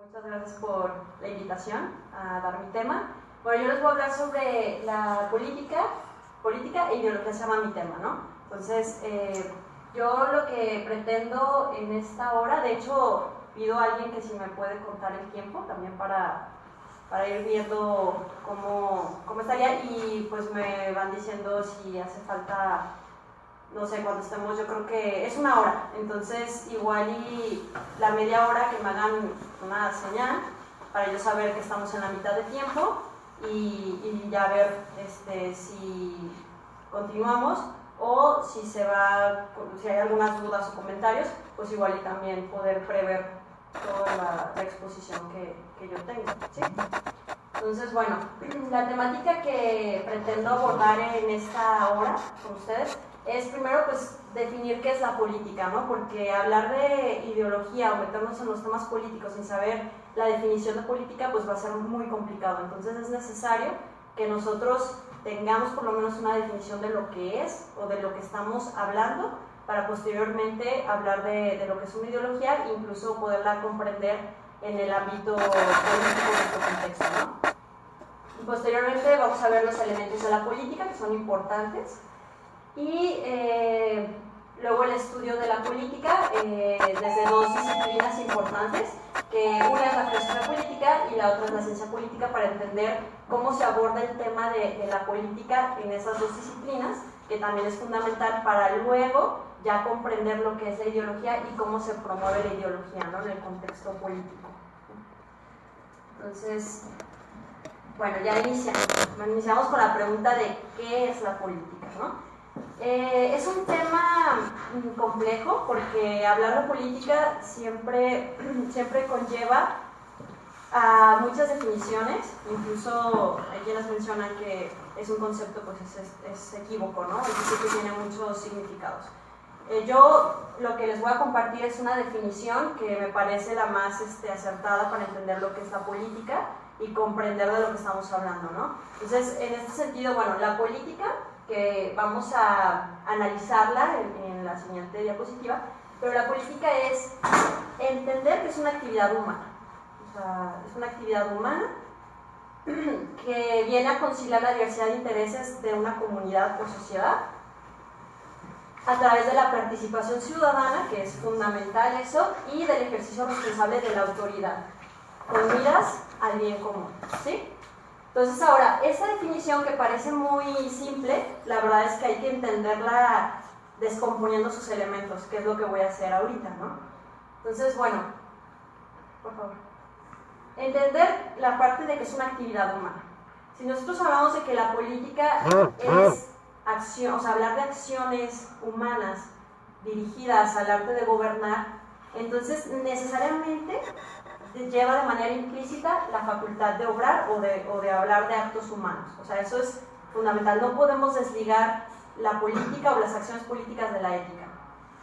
Muchas gracias por la invitación a dar mi tema. Bueno, yo les voy a hablar sobre la política e ideología, se llama mi tema, ¿no? Entonces, yo lo que pretendo en esta hora, de hecho, pido a alguien que si me puede contar el tiempo, también para ir viendo cómo estaría, y pues me van diciendo si hace falta, no sé, cuando estemos, yo creo que es una hora, entonces igual y la media hora que me hagan una señal para yo saber que estamos en la mitad de tiempo y ya ver si continuamos o si hay algunas dudas o comentarios, pues igual y también poder prever toda la exposición que yo tengo, ¿sí? Entonces, bueno, la temática que pretendo abordar en esta hora con ustedes es primero pues definir qué es la política, ¿no? Porque hablar de ideología o meternos en los temas políticos sin saber la definición de política pues va a ser muy complicado. Entonces es necesario que nosotros tengamos por lo menos una definición de lo que es o de lo que estamos hablando para posteriormente hablar de lo que es una ideología e incluso poderla comprender en el ámbito político de nuestro contexto, ¿no? Y posteriormente vamos a ver los elementos de la política que son importantes y luego el estudio de la política desde dos disciplinas importantes, que una es la filosofía política y la otra es la ciencia política, para entender cómo se aborda el tema de la política en esas dos disciplinas, que también es fundamental para luego ya comprender lo que es la ideología y cómo se promueve la ideología, ¿no?, en el contexto político. Entonces, bueno, ya iniciamos con la pregunta de qué es la política, ¿no? Es un tema complejo porque hablar de política siempre conlleva a muchas definiciones, incluso hay quienes mencionan que es un concepto pues es equívoco, ¿no? Es decir, que tiene muchos significados. Yo lo que les voy a compartir es una definición que me parece la más acertada para entender lo que es la política y comprender de lo que estamos hablando, ¿no? Entonces, en este sentido, bueno, la política, que vamos a analizarla en la siguiente diapositiva, pero la política es entender que es una actividad humana, o sea, es una actividad humana que viene a conciliar la diversidad de intereses de una comunidad o sociedad a través de la participación ciudadana, que es fundamental eso, y del ejercicio responsable de la autoridad, con miras al bien común, ¿sí? Entonces ahora, esta definición que parece muy simple, la verdad es que hay que entenderla descomponiendo sus elementos, que es lo que voy a hacer ahorita, ¿no? Entonces, bueno, por favor, entender la parte de que es una actividad humana. Si nosotros hablamos de que la política es acción, o sea, hablar de acciones humanas dirigidas al arte de gobernar, entonces necesariamente lleva de manera implícita la facultad de obrar o de hablar de actos humanos. O sea, eso es fundamental. No podemos desligar la política o las acciones políticas de la ética.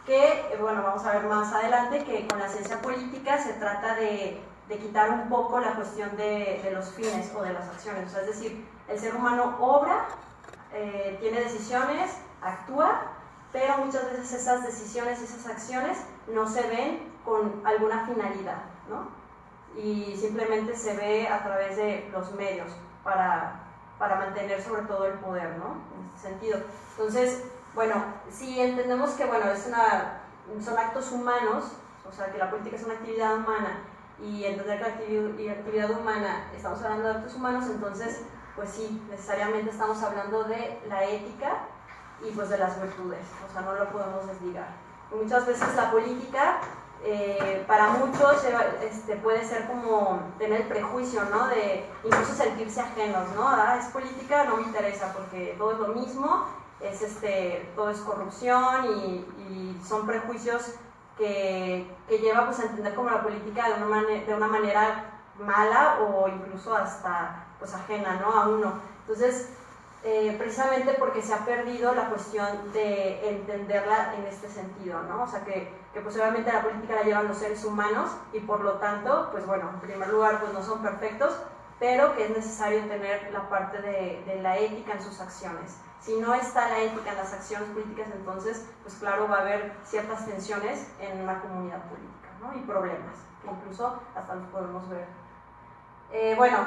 Que, bueno, vamos a ver más adelante que con la ciencia política se trata de quitar un poco la cuestión de los fines o de las acciones. O sea, es decir, el ser humano obra, tiene decisiones, actúa, pero muchas veces esas decisiones, esas acciones no se ven con alguna finalidad, ¿no? Y simplemente se ve a través de los medios para mantener sobre todo el poder, ¿no? En este sentido. Entonces, bueno, si entendemos que, bueno, son actos humanos, o sea, que la política es una actividad humana, y entender que la actividad humana, estamos hablando de actos humanos, entonces, pues sí, necesariamente estamos hablando de la ética y pues de las virtudes, o sea, no lo podemos desligar. Y muchas veces la política, para muchos puede ser como tener el prejuicio, ¿no?, de incluso sentirse ajenos, ¿no? Ah, es política, no me interesa porque todo es lo mismo, todo es corrupción y son prejuicios que lleva pues a entender como la política de una manera mala o incluso hasta pues ajena, ¿no?, a uno. Entonces, precisamente porque se ha perdido la cuestión de entenderla en este sentido, ¿no? O sea, que pues obviamente la política la llevan los seres humanos y por lo tanto, pues bueno, en primer lugar pues no son perfectos, pero que es necesario tener la parte de la ética en sus acciones. Si no está la ética en las acciones políticas, entonces, pues claro, va a haber ciertas tensiones en una comunidad política, ¿no? ¿no? Y problemas, que incluso hasta los podemos ver. Bueno,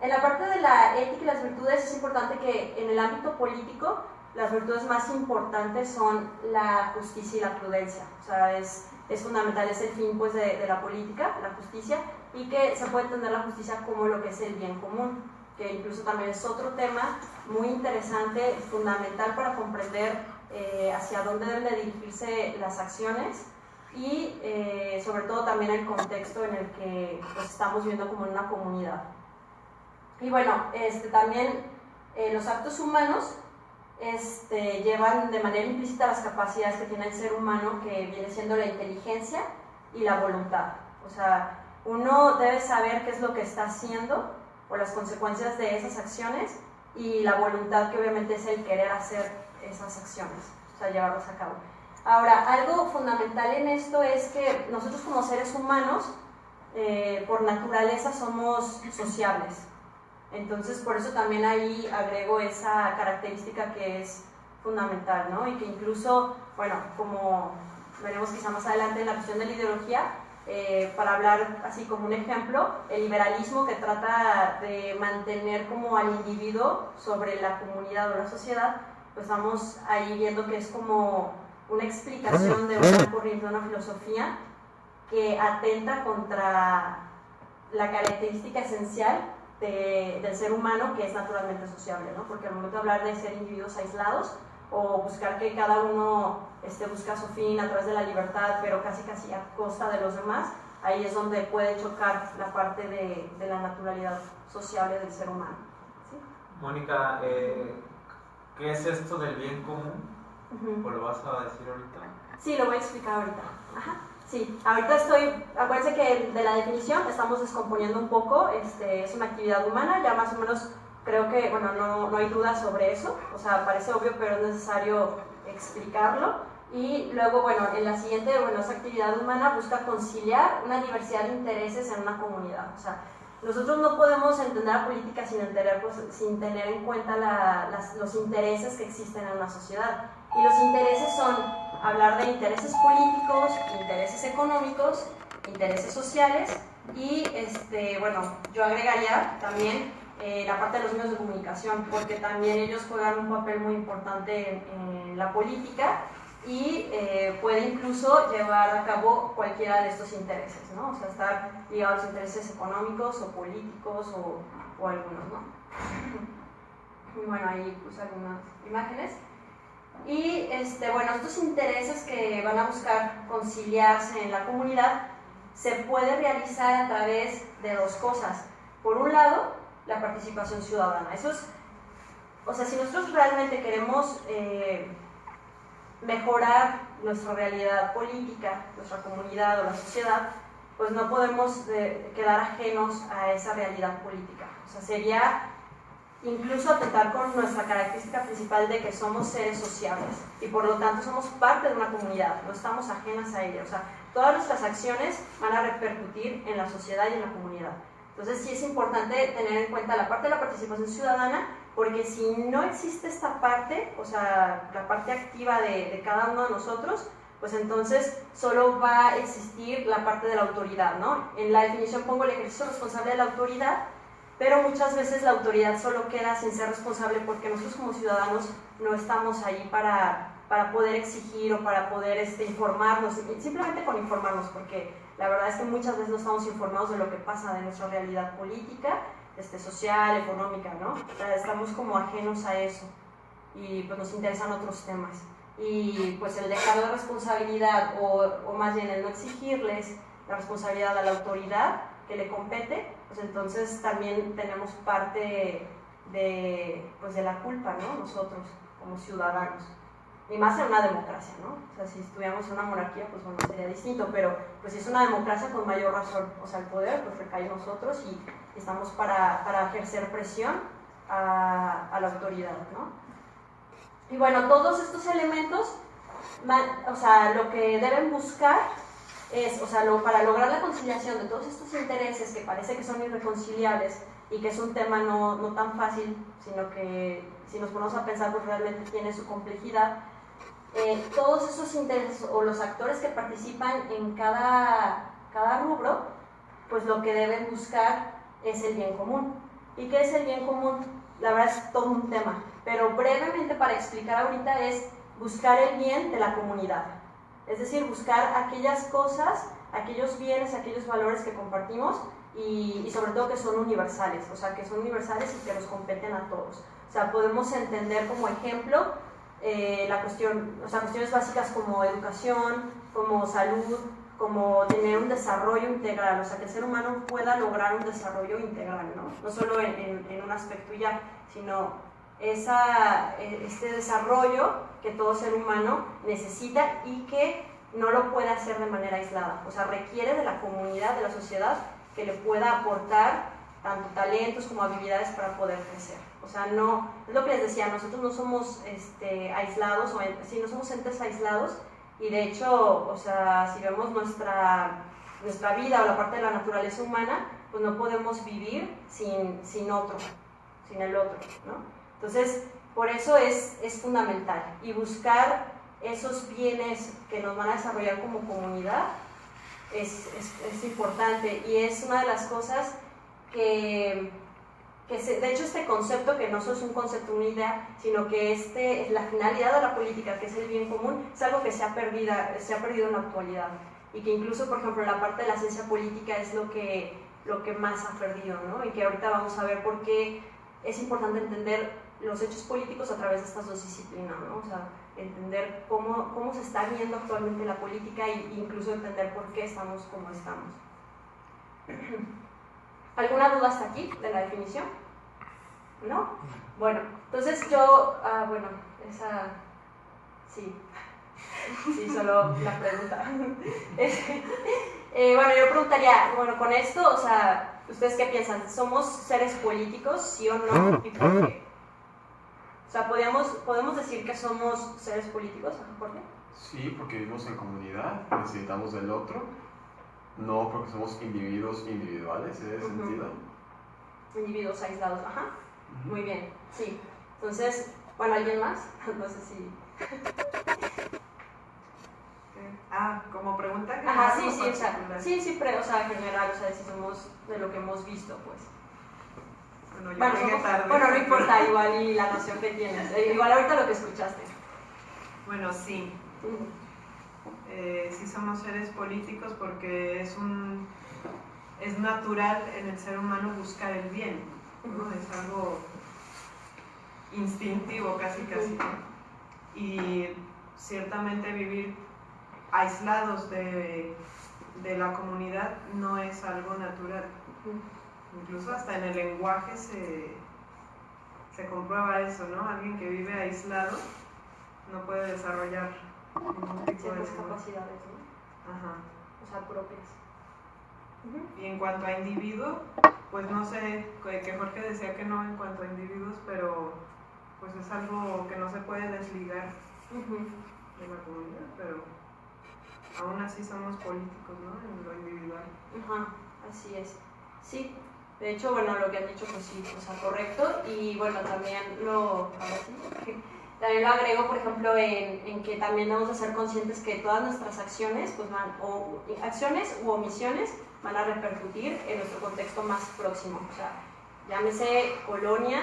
en la parte de la ética y las virtudes es importante que en el ámbito político las virtudes más importantes son la justicia y la prudencia. O sea, es fundamental, es el fin pues, de la política, la justicia, y que se puede entender la justicia como lo que es el bien común, que incluso también es otro tema muy interesante, fundamental para comprender hacia dónde deben de dirigirse las acciones y sobre todo también el contexto en el que pues, estamos viviendo como en una comunidad. Y bueno, también los actos humanos llevan de manera implícita las capacidades que tiene el ser humano, que viene siendo la inteligencia y la voluntad. O sea, uno debe saber qué es lo que está haciendo o las consecuencias de esas acciones, y la voluntad, que obviamente es el querer hacer esas acciones, o sea, llevarlas a cabo. Ahora, algo fundamental en esto es que nosotros como seres humanos, por naturaleza somos sociables. Entonces, por eso también ahí agrego esa característica que es fundamental, ¿no? Y que incluso, bueno, como veremos quizá más adelante en la cuestión de la ideología, para hablar así como un ejemplo, el liberalismo, que trata de mantener como al individuo sobre la comunidad o la sociedad, pues estamos ahí viendo que es como una explicación de una corriente, de una filosofía que atenta contra la característica esencial del ser humano, que es naturalmente sociable, ¿no? Porque al momento de hablar de ser individuos aislados o buscar que cada uno busca su fin a través de la libertad, pero casi a costa de los demás, ahí es donde puede chocar la parte de la naturalidad sociable del ser humano. ¿Sí? Mónica, ¿qué es esto del bien común? ¿O lo vas a decir ahorita? Sí, lo voy a explicar ahorita. Ajá. Sí, ahorita acuérdense que de la definición estamos descomponiendo un poco, es una actividad humana, ya más o menos creo que, bueno, no hay duda sobre eso, o sea, parece obvio, pero es necesario explicarlo. Y luego, bueno, en la siguiente, bueno, esa actividad humana busca conciliar una diversidad de intereses en una comunidad. O sea, nosotros no podemos entender la política sin tener en cuenta los intereses que existen en una sociedad. Y los intereses son hablar de intereses políticos, intereses económicos, intereses sociales y, bueno, yo agregaría también la parte de los medios de comunicación, porque también ellos juegan un papel muy importante en la política y puede incluso llevar a cabo cualquiera de estos intereses, ¿no? O sea, estar ligado a los intereses económicos o políticos o algunos, ¿no? Y bueno, ahí puse algunas imágenes. Y bueno, estos intereses que van a buscar conciliarse en la comunidad se puede realizar a través de dos cosas. Por un lado, la participación ciudadana. Eso es, o sea, si nosotros realmente queremos mejorar nuestra realidad política, nuestra comunidad o la sociedad, pues no podemos quedar ajenos a esa realidad política. O sea, sería incluso atentar con nuestra característica principal de que somos seres sociables y por lo tanto somos parte de una comunidad, no estamos ajenas a ella. O sea, todas nuestras acciones van a repercutir en la sociedad y en la comunidad. Entonces sí es importante tener en cuenta la parte de la participación ciudadana, porque si no existe esta parte, o sea, la parte activa de cada uno de nosotros, pues entonces solo va a existir la parte de la autoridad, ¿no? En la definición pongo el ejercicio responsable de la autoridad, pero muchas veces la autoridad solo queda sin ser responsable porque nosotros como ciudadanos no estamos ahí para poder exigir o para poder informarnos, simplemente con informarnos, porque la verdad es que muchas veces no estamos informados de lo que pasa de nuestra realidad política, social, económica, ¿no? O sea, estamos como ajenos a eso y pues nos interesan otros temas. Y pues el dejar la responsabilidad o más bien el no exigirles la responsabilidad a la autoridad que le compete, pues entonces también tenemos parte de la culpa, ¿no? Nosotros como ciudadanos. Y más en una democracia, ¿no? O sea, si estuviéramos en una monarquía, pues bueno, sería distinto, pero pues si es una democracia, con mayor razón, o sea, el poder pues recae en nosotros y estamos para ejercer presión a la autoridad, ¿no? Y bueno, todos estos elementos, o sea, lo que deben buscar es, o sea, para lograr la conciliación de todos estos intereses que parece que son irreconciliables y que es un tema no tan fácil, sino que si nos ponemos a pensar, pues realmente tiene su complejidad, todos esos intereses o los actores que participan en cada rubro, pues lo que deben buscar es el bien común. ¿Y qué es el bien común? La verdad es todo un tema, pero brevemente para explicar ahorita es buscar el bien de la comunidad. Es decir, buscar aquellas cosas, aquellos bienes, aquellos valores que compartimos y sobre todo que son universales, o sea, que son universales y que nos competen a todos. O sea, podemos entender como ejemplo cuestiones básicas como educación, como salud, como tener un desarrollo integral, o sea, que el ser humano pueda lograr un desarrollo integral, ¿no? No solo en un aspecto ya, sino este desarrollo que todo ser humano necesita y que no lo puede hacer de manera aislada, o sea, requiere de la comunidad, de la sociedad, que le pueda aportar tanto talentos como habilidades para poder crecer. O sea, no, es lo que les decía, nosotros no somos aislados, no somos entes aislados, y de hecho, o sea, si vemos nuestra vida o la parte de la naturaleza humana, pues no podemos vivir sin el otro, ¿no? Entonces, por eso es fundamental, y buscar esos bienes que nos van a desarrollar como comunidad es importante, y es una de las cosas que de hecho este concepto, que no solo es un concepto, una idea, sino que la finalidad de la política, que es el bien común, es algo que se ha perdido en la actualidad, y que incluso, por ejemplo, la parte de la ciencia política es lo que más ha perdido, ¿no? Y que ahorita vamos a ver por qué es importante entender los hechos políticos a través de estas dos disciplinas, ¿no? O sea, entender cómo se está viendo actualmente la política e incluso entender por qué estamos como estamos. ¿Alguna duda hasta aquí de la definición? ¿No? Bueno, entonces sí, solo la pregunta. Bueno, yo preguntaría, con esto, o sea, ¿ustedes qué piensan? ¿Somos seres políticos, sí o no? ¿Y por qué? O sea, ¿podemos decir que somos seres políticos? ¿Por qué? Sí, porque vivimos en comunidad, necesitamos del otro. No, porque somos individuos individuales, en ese sentido. Individuos aislados, ajá. Muy bien, sí. Entonces, ¿alguien más? No sé si... como pregunta general. Ajá, sí, o sea, general, o sea, si somos de lo que hemos visto, pues. Bueno, no importa, igual y la noción que tienes, igual ahorita lo que escuchaste. Bueno, sí. Sí somos seres políticos porque es natural en el ser humano buscar el bien, ¿no? Es algo instintivo casi, ¿no? Y ciertamente vivir aislados de la comunidad no es algo natural. Incluso hasta en el lenguaje se comprueba eso, ¿no? Alguien que vive aislado no puede desarrollar ningún tipo de capacidades, ¿no? Ajá. O sea, propias. Y en cuanto a individuo, pues no sé, que Jorge decía que no en cuanto a individuos, pero pues es algo que no se puede desligar de la comunidad, pero aún así somos políticos, ¿no? En lo individual. Ajá, así es. Sí, de hecho, lo que han dicho, pues sí, o sea, correcto, y también también lo agrego, por ejemplo, en que también debemos de ser conscientes que todas nuestras acciones, pues acciones u omisiones, van a repercutir en nuestro contexto más próximo. O sea, llámese colonia,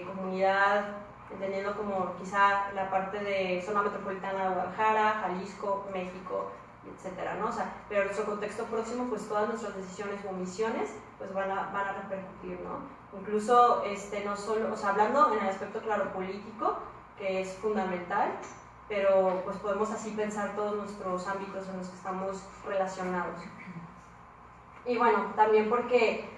comunidad, entendiendo como quizá la parte de zona metropolitana de Guadalajara, Jalisco, México, etcétera, ¿no? O sea, pero en nuestro contexto próximo, pues todas nuestras decisiones u omisiones, pues van a repercutir, ¿no? Incluso, no solo, o sea, hablando en el aspecto, claro, político, que es fundamental, pero pues podemos así pensar todos nuestros ámbitos en los que estamos relacionados. Y también porque,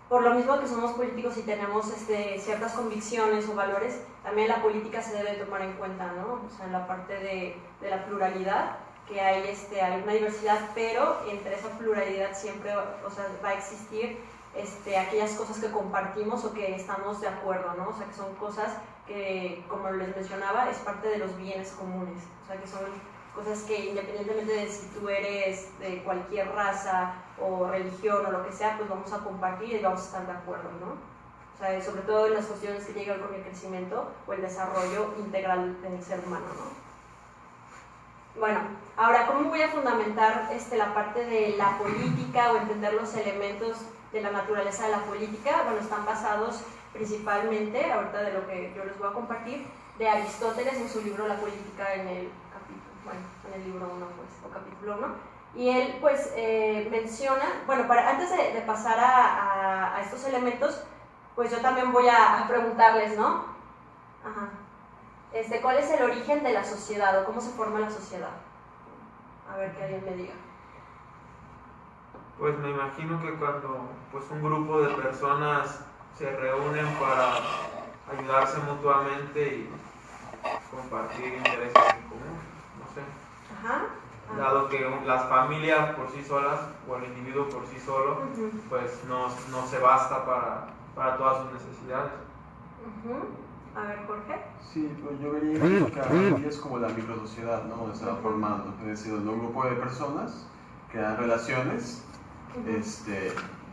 por lo mismo que somos políticos y tenemos ciertas convicciones o valores, también la política se debe tomar en cuenta, ¿no? O sea, en la parte de la pluralidad, que hay una diversidad, pero entre esa pluralidad siempre, o sea, va a existir aquellas cosas que compartimos o que estamos de acuerdo, ¿no? O sea, que son cosas que, como les mencionaba, es parte de los bienes comunes, o sea, que son cosas que independientemente de si tú eres de cualquier raza o religión o lo que sea, pues vamos a compartir y vamos a estar de acuerdo, ¿no? O sea, sobre todo en las cuestiones que tienen que ver con el crecimiento o el desarrollo integral del ser humano, ¿no? Bueno, ahora, ¿cómo voy a fundamentar la parte de la política o entender los elementos de la naturaleza de la política? Bueno, están basados principalmente, ahorita de lo que yo les voy a compartir, de Aristóteles en su libro La política en el capítulo, bueno, en el libro 1, pues, o capítulo 1. Y él, pues, menciona, bueno, antes de pasar a estos elementos, pues yo también voy a preguntarles, ¿no? Ajá. ¿Cuál es el origen de la sociedad o cómo se forma la sociedad? A ver que alguien me diga. Pues me imagino que cuando pues, un grupo de personas se reúnen para ayudarse mutuamente y compartir intereses en común, no sé. Ajá. Dado que las familias por sí solas o el individuo por sí solo, pues no se basta para todas sus necesidades. A ver, Jorge. Sí, pues yo vería que la familia es como la microsociedad, ¿no? Donde se va formando. Es decir, donde un grupo de personas crean relaciones,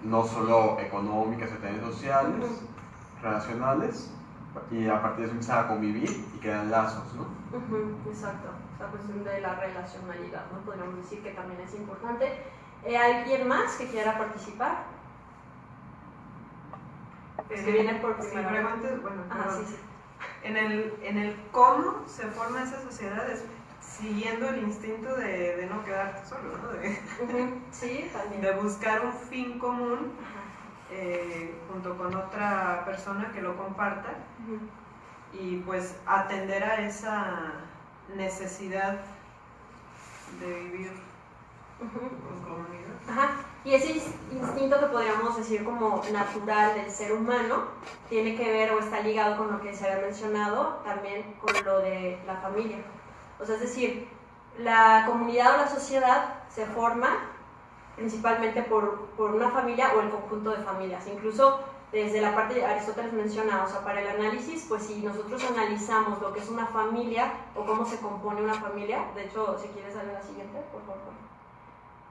no solo económicas, sino también sociales, relacionales, y a partir de eso empiezan a convivir y crean lazos, ¿no? Exacto, esa cuestión de la relacionalidad, ¿no? Podríamos decir que también es importante. ¿Alguien más que quiera participar? Es que viene por primera vez. Bueno, sí. En el cómo se forma esa sociedad es siguiendo el instinto de no quedarte solo, ¿no? Sí, también. De buscar un fin común junto con otra persona que lo comparta y pues atender a esa necesidad de vivir en comunidad. Ajá. Y ese instinto que podríamos decir como natural del ser humano tiene que ver o está ligado con lo que se había mencionado también con lo de la familia. O sea, es decir, la comunidad o la sociedad se forma principalmente por una familia o el conjunto de familias. Incluso desde la parte de Aristóteles menciona, o sea, para el análisis, pues si nosotros analizamos lo que es una familia o cómo se compone una familia, de hecho, si quieres darle la siguiente, por favor.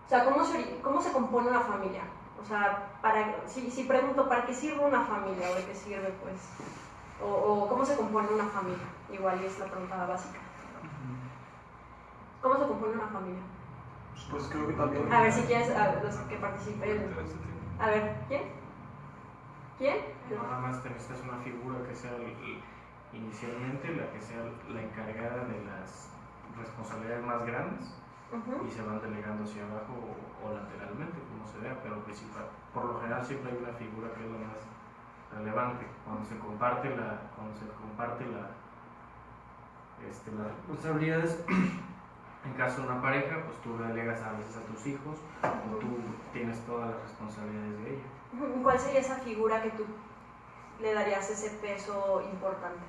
O sea, ¿cómo se compone una familia? O sea, si pregunto, ¿para qué sirve una familia? ¿O de qué sirve, pues? O ¿cómo se compone una familia? Igual es la pregunta básica. ¿Cómo se compone una familia? Pues creo que también... A ver, si quieres, los que participen. A ver, ¿quién? Nada más necesitas una figura que sea inicialmente la que sea la encargada de las responsabilidades más grandes y se van delegando hacia abajo o lateralmente, como se vea, pero principal. Por lo general siempre hay una figura que es la más relevante. Cuando se comparte las responsabilidades, en caso de una pareja, pues tú le delegas a veces a tus hijos o tú tienes todas las responsabilidades de ella. ¿Cuál sería esa figura que tú le darías ese peso importante?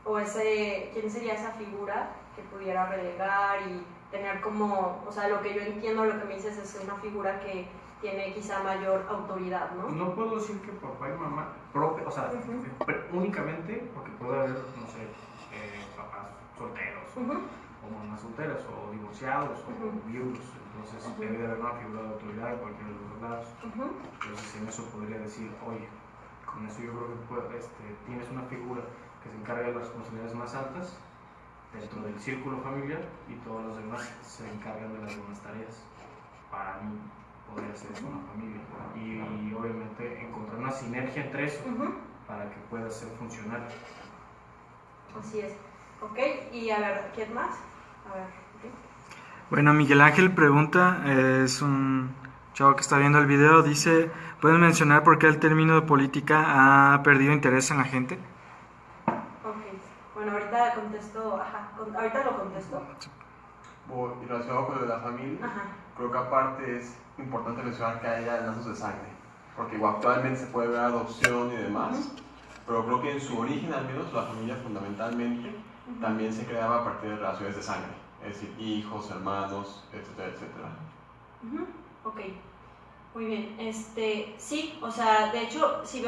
O ¿quién sería esa figura que pudiera relegar y tener como, o sea, lo que yo entiendo, lo que me dices es una figura que tiene quizá mayor autoridad, ¿no? No puedo decir que papá y mamá, o sea, únicamente, porque puede haber, no sé, papás solteros, o mamás solteras, o divorciados, o viudos, entonces debe de haber una figura de autoridad en cualquiera de los dos lados. Entonces en eso podría decir, oye, con eso yo creo que tienes una figura que se encarga de las responsabilidades más altas dentro del círculo familiar y todos los demás se encargan de las demás tareas. Para mí podría ser eso una familia y obviamente encontrar una sinergia entre eso para que pueda ser funcional. Así es. Ok, y a ver, ¿quién más? A ver, okay. Bueno, Miguel Ángel pregunta, es un chavo que está viendo el video, dice, ¿pueden mencionar por qué el término de política ha perdido interés en la gente? Bueno, ahorita contesto, ahorita lo contesto. Y relacionado con lo de la familia, creo que aparte es importante mencionar que haya lazos de sangre, porque igual actualmente se puede ver adopción y demás, pero creo que en su origen al menos la familia fundamentalmente también se creaba a partir de relaciones de sangre, es decir, hijos, hermanos, etcétera, etcétera. Ok, muy bien. Sí, o sea, de hecho, si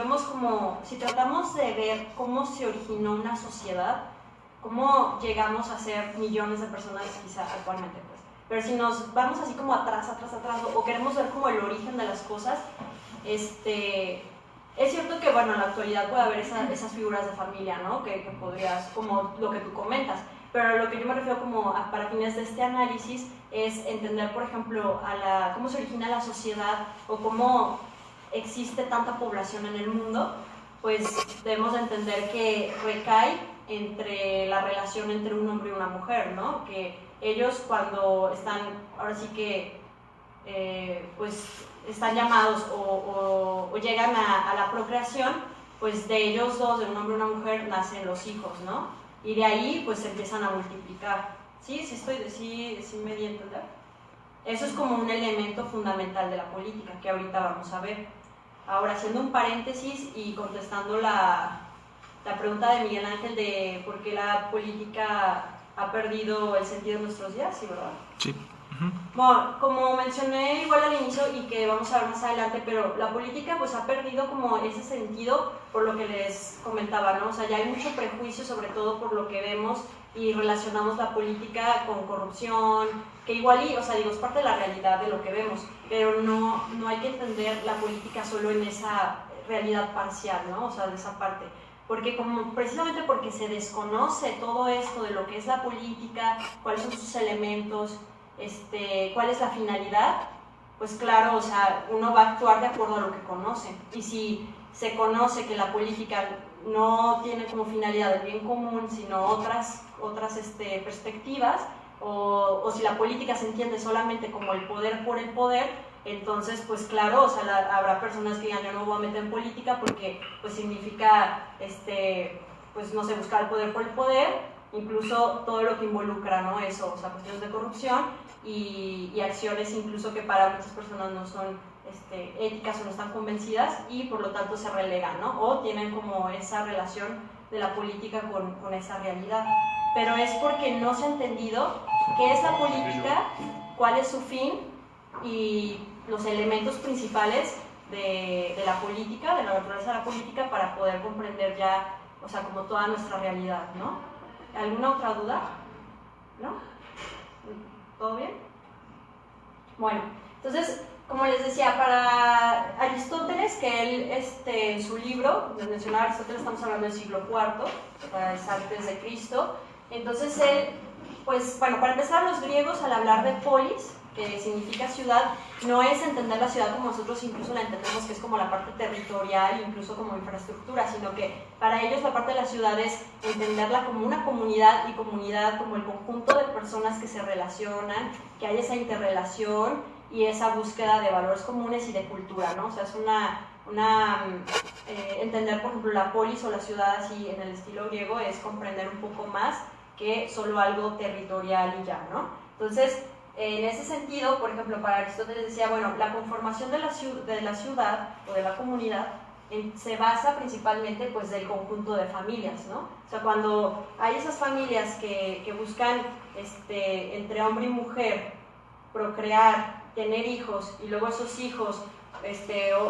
tratamos de ver cómo se originó una sociedad, cómo llegamos a ser millones de personas quizá actualmente, pues. Pero si nos vamos así como atrás, o queremos ver como el origen de las cosas, Es cierto que, bueno, en la actualidad puede haber esas figuras de familia, ¿no? Que podrías, como lo que tú comentas, pero lo que yo me refiero como para fines de este análisis es entender, por ejemplo, cómo se origina la sociedad o cómo existe tanta población en el mundo. Pues debemos entender que recae entre la relación entre un hombre y una mujer, ¿no? Que ellos cuando están, ahora sí que, pues están llamados o llegan a la procreación, pues de ellos dos, de un hombre y una mujer, nacen los hijos, ¿no? Y de ahí pues se empiezan a multiplicar. ¿Sí? ¿Sí me di a entender? Eso es como un elemento fundamental de la política que ahorita vamos a ver. Ahora, haciendo un paréntesis y contestando la pregunta de Miguel Ángel de por qué la política ha perdido el sentido en nuestros días, ¿sí, verdad? Sí. Bueno, como mencioné igual al inicio y que vamos a ver más adelante, pero la política pues ha perdido como ese sentido por lo que les comentaba, ¿no? O sea, ya hay mucho prejuicio, sobre todo por lo que vemos y relacionamos la política con corrupción, que igual o sea, digo, es parte de la realidad de lo que vemos, pero no hay que entender la política solo en esa realidad parcial, ¿no? O sea, de esa parte. Porque precisamente porque se desconoce todo esto de lo que es la política, cuáles son sus elementos, cuál es la finalidad, pues claro, o sea, uno va a actuar de acuerdo a lo que conoce. Y si se conoce que la política no tiene como finalidad el bien común, sino otras perspectivas, o si la política se entiende solamente como el poder por el poder, entonces pues claro, o sea, habrá personas que digan yo no me voy a meter en política porque pues significa, pues no sé, buscar el poder por el poder, incluso todo lo que involucra, ¿no? Eso, o sea, cuestiones de corrupción y acciones incluso que para muchas personas no son éticas o no están convencidas y por lo tanto se relegan, ¿no? O tienen como esa relación de la política con esa realidad. Pero es porque no se ha entendido qué es la política, cuál es su fin y los elementos principales de la política, de la naturaleza de la política, para poder comprender ya, o sea, como toda nuestra realidad, ¿no? ¿Alguna otra duda? ¿No? ¿Todo bien? Bueno, entonces, como les decía, para Aristóteles, que él, en su libro, donde mencionaba Aristóteles, estamos hablando del siglo IV, es antes de Cristo, entonces él, pues, bueno, para empezar, los griegos al hablar de polis, que significa ciudad, no es entender la ciudad como nosotros incluso la entendemos, que es como la parte territorial, incluso como infraestructura, sino que para ellos la parte de la ciudad es entenderla como una comunidad, y comunidad como el conjunto de personas que se relacionan, que hay esa interrelación y esa búsqueda de valores comunes y de cultura, ¿no? O sea, es entender, por ejemplo, la polis o la ciudad así en el estilo griego es comprender un poco más que solo algo territorial y ya, ¿no? Entonces, en ese sentido, por ejemplo, para Aristóteles decía, bueno, la conformación de la ciudad o de la comunidad se basa principalmente pues del conjunto de familias, ¿no? O sea, cuando hay esas familias que buscan entre hombre y mujer procrear, tener hijos, y luego esos hijos,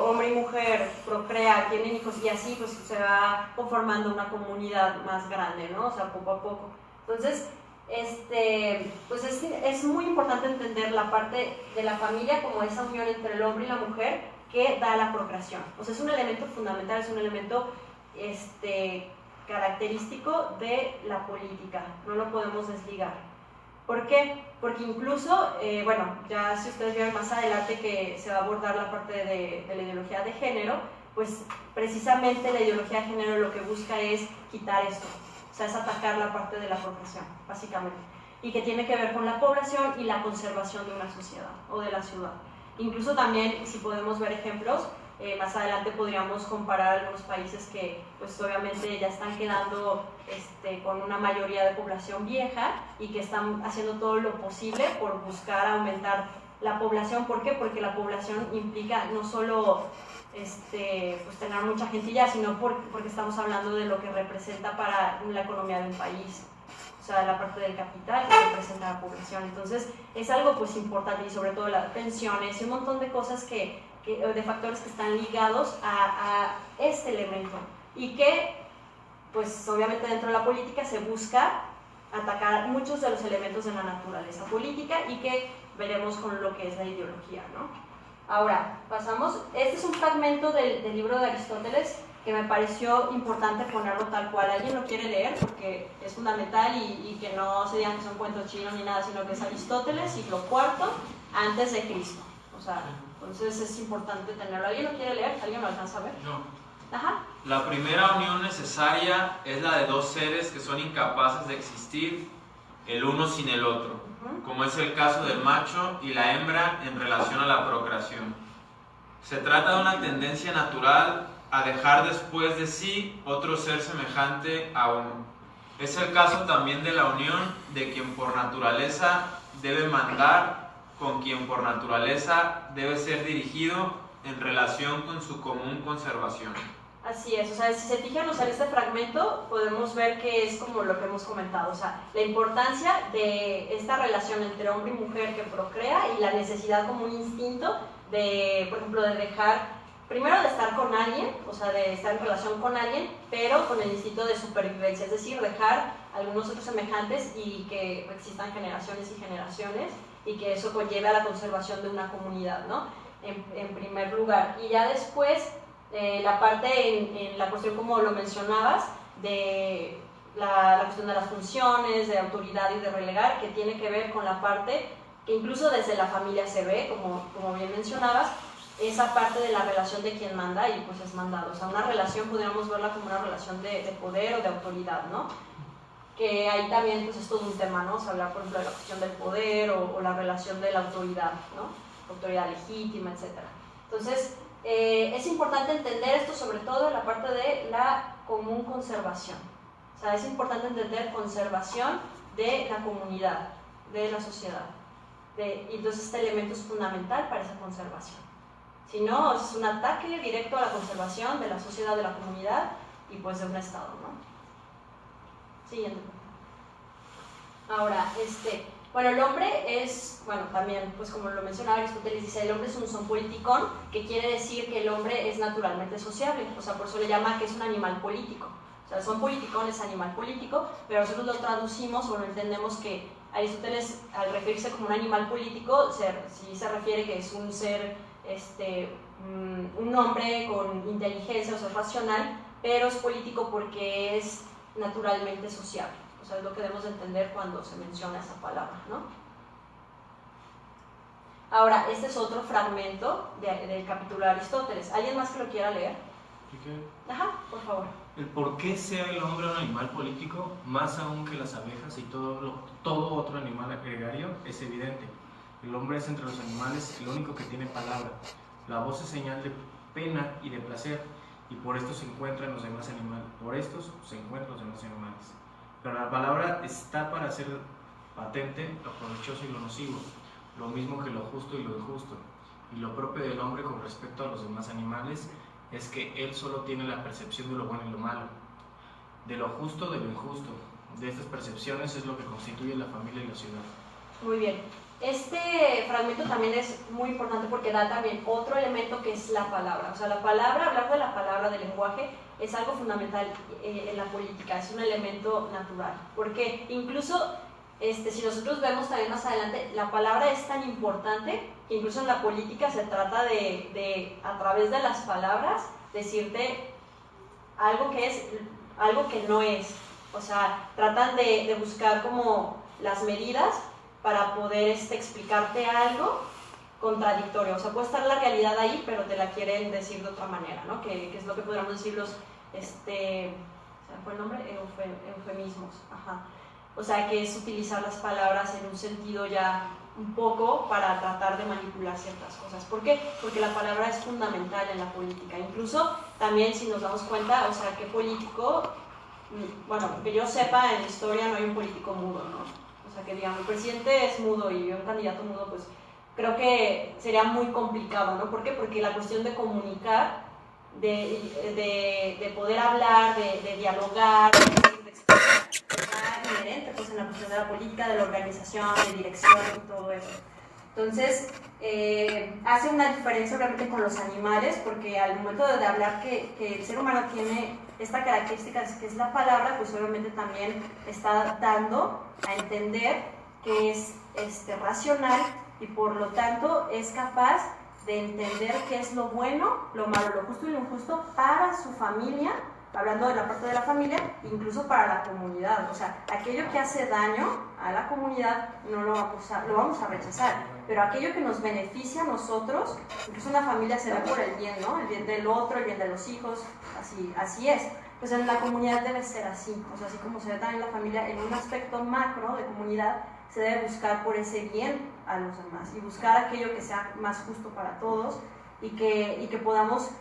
hombre y mujer procrean, tienen hijos, y así pues se va conformando una comunidad más grande, ¿no? O sea, poco a poco. Entonces, pues es muy importante entender la parte de la familia como esa unión entre el hombre y la mujer que da la procreación. O sea, es un elemento fundamental, es un elemento característico de la política, no lo podemos desligar. ¿Por qué? Porque incluso, bueno, ya si ustedes vieron más adelante que se va a abordar la parte de la ideología de género, pues precisamente la ideología de género lo que busca es quitar esto. O sea, es atacar la parte de la procreación, básicamente, y que tiene que ver con la población y la conservación de una sociedad o de la ciudad. Incluso también, si podemos ver ejemplos, más adelante podríamos comparar algunos países que pues obviamente ya están quedando con una mayoría de población vieja y que están haciendo todo lo posible por buscar aumentar la población. ¿Por qué? Porque la población implica no solo pues tener mucha gente ya, sino porque estamos hablando de lo que representa para la economía de un país, o sea, la parte del capital que representa la población. Entonces es algo pues importante, y sobre todo las pensiones y un montón de cosas de factores que están ligados a este elemento, y que pues obviamente dentro de la política se busca atacar muchos de los elementos de la naturaleza política, y que veremos con lo que es la ideología, ¿no? Ahora, pasamos, este es un fragmento del libro de Aristóteles que me pareció importante ponerlo tal cual. Alguien lo quiere leer porque es fundamental y que no se digan que son cuentos chinos ni nada, sino que es Aristóteles, siglo IV antes de Cristo. O sea, entonces es importante tenerlo. ¿Alguien lo quiere leer? ¿Alguien lo alcanza a ver? Yo. Ajá. La primera unión necesaria es la de dos seres que son incapaces de existir el uno sin el otro, como es el caso del macho y la hembra en relación a la procreación. Se trata de una tendencia natural a dejar después de sí otro ser semejante a uno. Es el caso también de la unión de quien por naturaleza debe mandar con quien por naturaleza debe ser dirigido en relación con su común conservación. Así es, o sea, si se fijan, o sea, en este fragmento podemos ver que es como lo que hemos comentado, o sea, la importancia de esta relación entre hombre y mujer que procrea y la necesidad como un instinto de, por ejemplo, de dejar, primero de estar con alguien, o sea, de estar en relación con alguien, pero con el instinto de supervivencia, es decir, dejar algunos otros semejantes y que existan generaciones y generaciones y que eso conlleve a la conservación de una comunidad, ¿no? En primer lugar. Y ya después, la parte en la cuestión, como lo mencionabas, de la cuestión de las funciones, de autoridad y de relegar, que tiene que ver con la parte que incluso desde la familia se ve, como bien mencionabas, esa parte de la relación de quien manda y pues es mandado. O sea, una relación podríamos verla como una relación de poder o de autoridad, ¿no? Que ahí también pues es todo un tema, ¿no? O sea, hablar por ejemplo de la cuestión del poder o la relación de la autoridad, ¿no? Autoridad legítima, etc. Entonces, es importante entender esto, sobre todo en la parte de la común conservación. O sea, es importante entender conservación de la comunidad, de la sociedad. Y entonces este elemento es fundamental para esa conservación. Si no, es un ataque directo a la conservación de la sociedad, de la comunidad y pues de un Estado, ¿no? Siguiente. Ahora, bueno, el hombre es, bueno, también, pues como lo mencionaba Aristóteles, dice, el hombre es un son politicón, que quiere decir que el hombre es naturalmente sociable, o sea, por eso le llama que es un animal político. O sea, son politicón es animal político, pero nosotros lo traducimos o lo entendemos que Aristóteles, al referirse como un animal político, sí se refiere que es un ser, un hombre con inteligencia, o sea, racional, pero es político porque es naturalmente sociable. O sea, es lo que debemos de entender cuando se menciona esa palabra, ¿no? Ahora, este es otro fragmento del capítulo de Aristóteles. ¿Alguien más que lo quiera leer? Ajá, por favor. El por qué sea el hombre un animal político, más aún que las abejas y todo otro animal gregario, es evidente. El hombre es entre los animales el único que tiene palabra. La voz es señal de pena y de placer, y por esto se encuentran los demás animales. Por estos se encuentran los demás animales. Pero la palabra está para hacer patente lo provechoso y lo nocivo, lo mismo que lo justo y lo injusto. Y lo propio del hombre con respecto a los demás animales es que él solo tiene la percepción de lo bueno y lo malo, de lo justo, de lo injusto. De estas percepciones es lo que constituye la familia y la ciudad. Muy bien. Este fragmento también es muy importante porque da también otro elemento que es la palabra. O sea, la palabra, hablar de la palabra, del lenguaje, es algo fundamental en la política, es un elemento natural. Porque incluso, si nosotros vemos también más adelante, la palabra es tan importante que incluso en la política se trata de a través de las palabras, decirte algo que es, algo que no es. O sea, tratan de buscar como las medidas para poder explicarte algo contradictorio. O sea, puede estar la realidad ahí, pero te la quieren decir de otra manera, ¿no? Que es lo que podríamos decir los, ¿se me fue el nombre? Eufemismos. Ajá. O sea, que es utilizar las palabras en un sentido ya un poco para tratar de manipular ciertas cosas. ¿Por qué? Porque la palabra es fundamental en la política. Incluso también, si nos damos cuenta, o sea, que político, bueno, que yo sepa, en la historia no hay un político mudo, ¿no? O sea, que digamos, el presidente es mudo y un candidato mudo, pues creo que sería muy complicado, ¿no? ¿Por qué? Porque la cuestión de comunicar, de poder hablar, de dialogar, de expresar, está inherente pues, en la cuestión de la política, de la organización, de dirección y todo eso. Entonces, hace una diferencia obviamente con los animales, porque al momento de hablar que el ser humano tiene esta característica que es la palabra, pues obviamente también está dando a entender que es racional y por lo tanto es capaz de entender qué es lo bueno, lo malo, lo justo y lo injusto para su familia, hablando de la parte de la familia, incluso para la comunidad. O sea, aquello que hace daño a la comunidad no lo vamos a rechazar, pero aquello que nos beneficia a nosotros, incluso una familia se ve por el bien, ¿no? El bien del otro, el bien de los hijos, así es. Pues en la comunidad debe ser así, o sea, así como se ve también en la familia, en un aspecto macro de comunidad, se debe buscar por ese bien a los demás y buscar aquello que sea más justo para todos y que podamos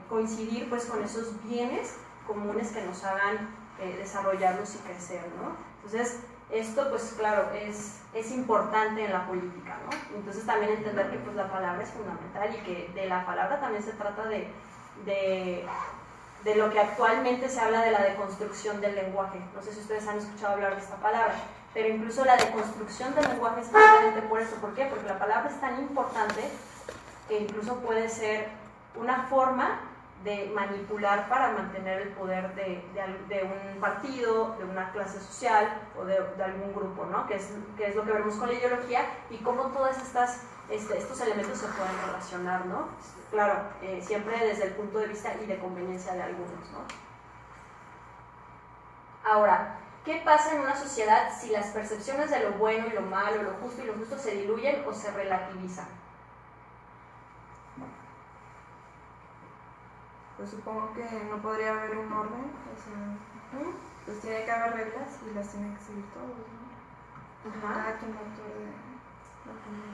coincidir pues con esos bienes comunes que nos hagan desarrollarnos y crecer, ¿no? Entonces, esto pues claro, es importante en la política, ¿no? Entonces también entender que pues la palabra es fundamental y que de la palabra también se trata de lo que actualmente se habla de la deconstrucción del lenguaje. No sé si ustedes han escuchado hablar de esta palabra, pero incluso la deconstrucción del lenguaje es precisamente por eso. ¿Por qué? Porque la palabra es tan importante que incluso puede ser una forma de manipular para mantener el poder de un partido, de una clase social o de algún grupo, ¿no? Que es lo que vemos con la ideología y cómo todos estos elementos se pueden relacionar, ¿no? Claro, siempre desde el punto de vista y de conveniencia de algunos, ¿no? Ahora, ¿qué pasa en una sociedad si las percepciones de lo bueno y lo malo, lo justo y lo justo se diluyen o se relativizan? Pues supongo que no podría haber un orden, o sea, pues tiene que haber reglas y las tienen que seguir todos, ¿no? Ajá. Cada quien actúe.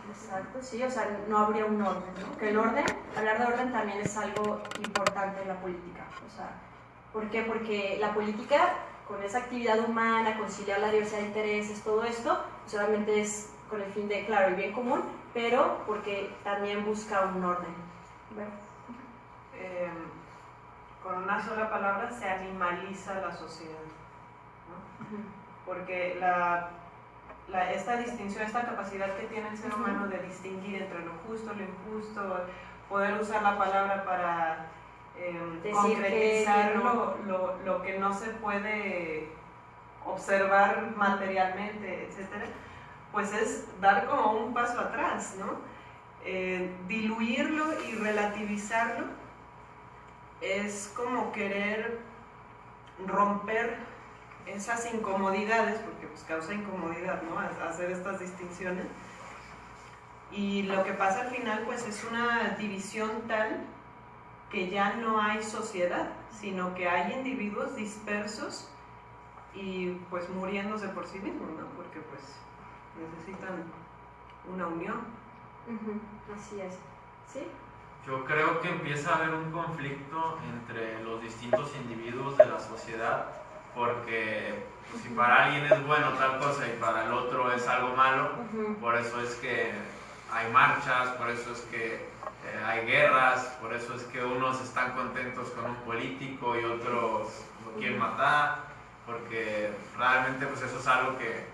Exacto, sí, o sea, no habría un orden, ¿no? Que el orden, hablar de orden también es algo importante en la política, o sea, ¿por qué? Porque la política, con esa actividad humana, conciliar la diversidad de intereses, todo esto, solamente es con el fin de, claro, el bien común, pero porque también busca un orden. Bueno. Con una sola palabra se animaliza la sociedad, ¿no? Porque esta distinción, esta capacidad que tiene el ser humano de distinguir entre lo justo, lo injusto, poder usar la palabra para concretizar lo que no se puede observar materialmente, etcétera, pues es dar como un paso atrás, ¿no? Diluirlo y relativizarlo es como querer romper esas incomodidades, porque pues causa incomodidad, ¿no? Hacer estas distinciones. Y lo que pasa al final pues es una división tal que ya no hay sociedad, sino que hay individuos dispersos y pues muriéndose por sí mismos, ¿no? Porque pues necesitan una unión. Así es. ¿Sí? Yo creo que empieza a haber un conflicto entre los distintos individuos de la sociedad, porque pues, si para alguien es bueno tal cosa y para el otro es algo malo, por eso es que hay marchas, por eso es que hay guerras, por eso es que unos están contentos con un político y otros lo quieren matar, porque realmente pues eso es algo que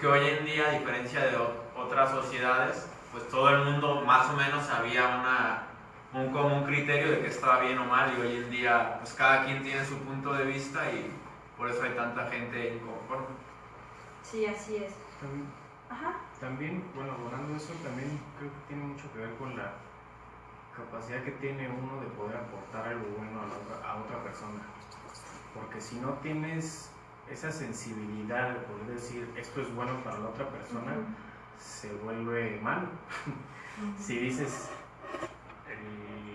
hoy en día, a diferencia de otras sociedades, pues todo el mundo más o menos había un común criterio de que estaba bien o mal, y hoy en día pues cada quien tiene su punto de vista y por eso hay tanta gente inconforme. Sí, así es. También, bueno, abordando eso, también creo que tiene mucho que ver con la capacidad que tiene uno de poder aportar algo bueno a otra persona. Porque si no tienes esa sensibilidad de poder decir esto es bueno para la otra persona, se vuelve malo. Si dices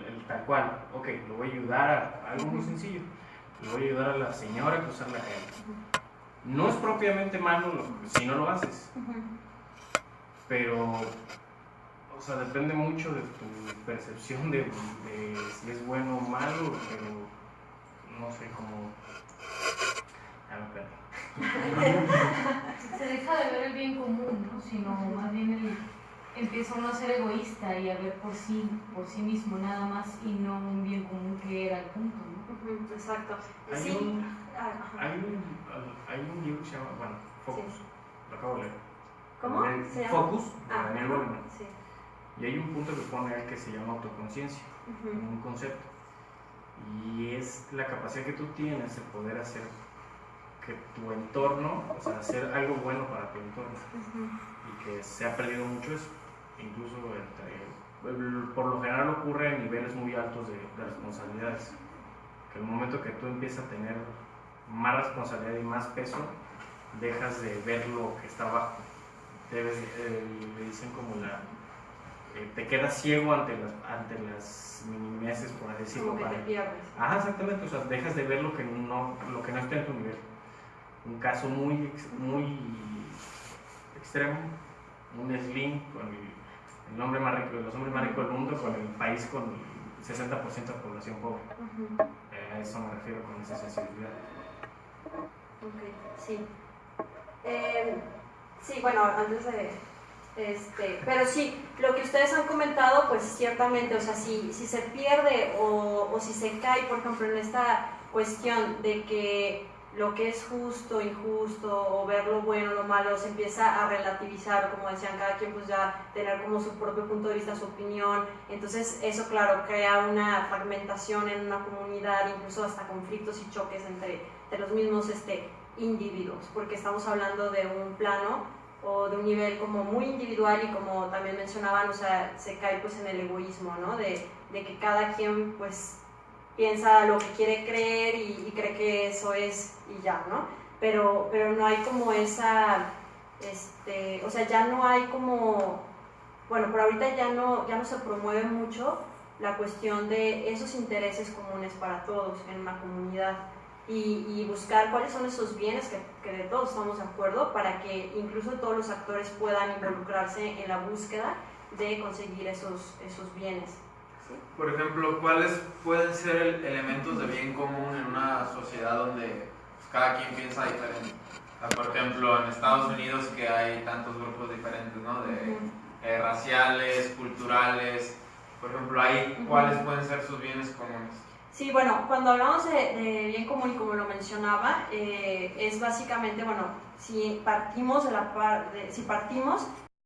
el tal cual, ok, lo voy a ayudar a algo muy sencillo, le voy a ayudar a la señora a cruzar la calle. No es propiamente malo si no lo haces, pero, o sea, depende mucho de tu percepción de si es bueno o malo, pero no sé cómo. Se deja de ver el bien común, ¿no? Sino más bien empieza uno a ser egoísta y a ver por sí mismo nada más, y no un bien común que era el punto, ¿no? Exacto. Hay un libro que se llama, bueno, Focus, lo acabo de leer. ¿Cómo? ¿Se llama? Focus, de Daniel Goleman. Sí. Y hay un punto que pone ahí que se llama autoconciencia, un concepto. Y es la capacidad que tú tienes de poder hacer que tu entorno, o sea, hacer algo bueno para tu entorno. Y que se ha perdido mucho eso, incluso entre por lo general ocurre en niveles muy altos de responsabilidades. Que el momento que tú empiezas a tener más responsabilidad y más peso, dejas de ver lo que está abajo. Le dicen como te quedas ciego ante las minimeces, por así decirlo. Como que te pierdes. Ajá, exactamente, o sea, dejas de ver lo que no está en tu nivel. Un caso muy extremo, un Slim con el hombre más rico, los hombres más ricos del mundo, con el país con el 60% de población pobre. A eso me refiero con esa sensibilidad. Ok, sí. Sí, bueno, antes de... pero sí, lo que ustedes han comentado, pues ciertamente, o sea, si se pierde o si se cae, por ejemplo, en esta cuestión de que lo que es justo, injusto, o ver lo bueno, lo malo, se empieza a relativizar, como decían, cada quien pues ya tener como su propio punto de vista, su opinión, entonces eso, claro, crea una fragmentación en una comunidad, incluso hasta conflictos y choques entre los mismos individuos, porque estamos hablando de un plano o de un nivel como muy individual y como también mencionaban, o sea, se cae pues en el egoísmo, ¿no? De que cada quien pues piensa lo que quiere creer y cree que eso es y ya, ¿no? Pero no hay como esa, o sea, ya no hay como, bueno, por ahorita ya no se promueve mucho la cuestión de esos intereses comunes para todos en una comunidad. Y buscar cuáles son esos bienes que de todos estamos de acuerdo para que incluso todos los actores puedan involucrarse en la búsqueda de conseguir esos bienes. ¿Sí? Por ejemplo, ¿cuáles pueden ser elementos de bien común en una sociedad donde pues, cada quien piensa diferente? O sea, por ejemplo, en Estados Unidos que hay tantos grupos diferentes, ¿no? Raciales, culturales. Por ejemplo, ahí, ¿cuáles pueden ser sus bienes comunes? Sí, bueno, cuando hablamos de bien común, y como lo mencionaba, es básicamente, bueno, si partimos